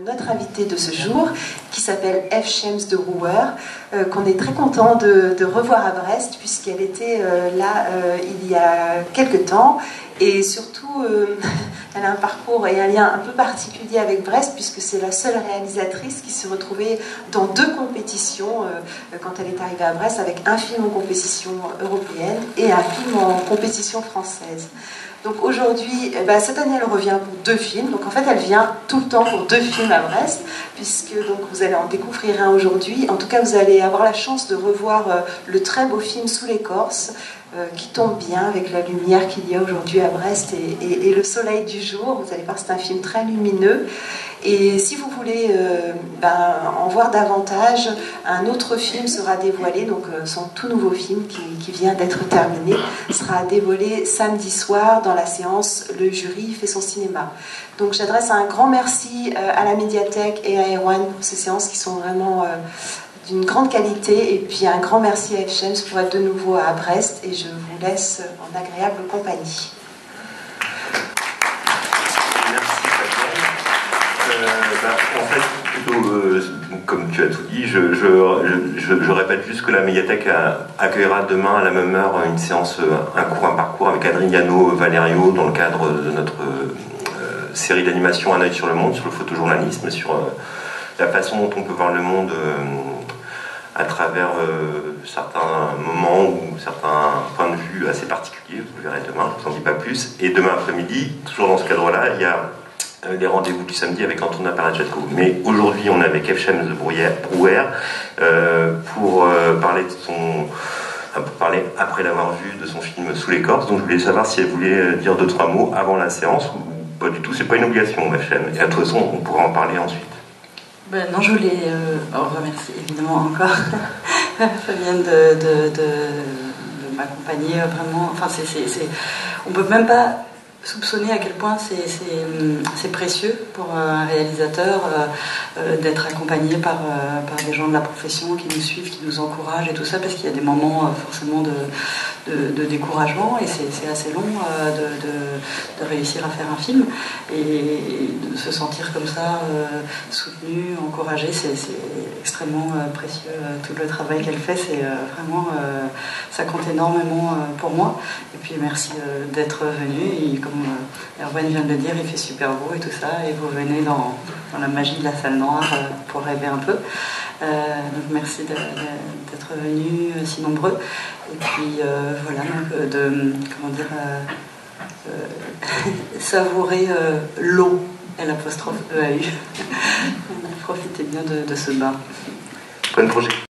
Notre invitée de ce jour, qui s'appelle F. Shems de Rouwer, qu'on est très content de revoir à Brest, puisqu'elle était là il y a quelques temps, et surtout elle a un parcours et un lien un peu particulier avec Brest, puisque c'est la seule réalisatrice qui s'est retrouvée dans 2 compétitions quand elle est arrivée à Brest, avec un film en compétition européenne et un film en compétition française. Donc aujourd'hui, cette année, elle revient pour 2 films. Donc en fait, elle vient tout le temps pour 2 films à Brest, puisque donc, vous allez en découvrir un aujourd'hui. En tout cas, vous allez avoir la chance de revoir le très beau film Sous l'écorce, qui tombe bien avec la lumière qu'il y a aujourd'hui à Brest et le soleil du jour. Vous allez voir, c'est un film très lumineux. Et si vous voulez en voir davantage, un autre film sera dévoilé, donc son tout nouveau film qui vient d'être terminé, sera dévoilé samedi soir dans la séance Le jury fait son cinéma. Donc j'adresse un grand merci à la médiathèque et à Erwan pour ces séances qui sont vraiment d'une grande qualité, et puis un grand merci à F. Shems pour être de nouveau à Brest, et je vous laisse en agréable compagnie. En fait, plutôt, comme tu as tout dit, je répète juste que la médiathèque accueillera demain à la même heure une séance, un cours, un parcours avec Adriano Valerio dans le cadre de notre série d'animation Un œil sur le monde, sur le photojournalisme, sur la façon dont on peut voir le monde à travers certains moments ou certains points de vue assez particuliers. Vous verrez demain, je ne vous en dis pas plus. Et demain après-midi, toujours dans ce cadre-là, il y a les rendez-vous du samedi avec Antonin Parachatko. Mais aujourd'hui, on est avec F. Shems de Rouwer pour parler de parler, après l'avoir vu, de son film Sous l'écorce. Donc je voulais savoir si elle voulait dire 2-3 mots avant la séance, ou pas du tout. C'est pas une obligation, F. Shems. Et à toute façon, on pourra en parler ensuite. Non, je voulais remercier évidemment encore Fabienne de m'accompagner vraiment. Enfin, on peut même pas soupçonner à quel point c'est précieux pour un réalisateur d'être accompagné par des gens de la profession qui nous suivent, qui nous encouragent et tout ça, parce qu'il y a des moments forcément de découragement, et c'est assez long de réussir à faire un film, et de se sentir comme ça soutenu, encouragé, c'est extrêmement précieux. Tout le travail qu'elle fait, c'est vraiment ça compte énormément pour moi. Et puis merci d'être venu, et comme Erwan vient de le dire, il fait super beau et tout ça, et vous venez dans la magie de la salle noire pour rêver un peu. Donc merci d'être venus si nombreux, et puis voilà, donc savourer l'eau, l'apostrophe EAU. Profitez bien de ce bain. Bonne projet.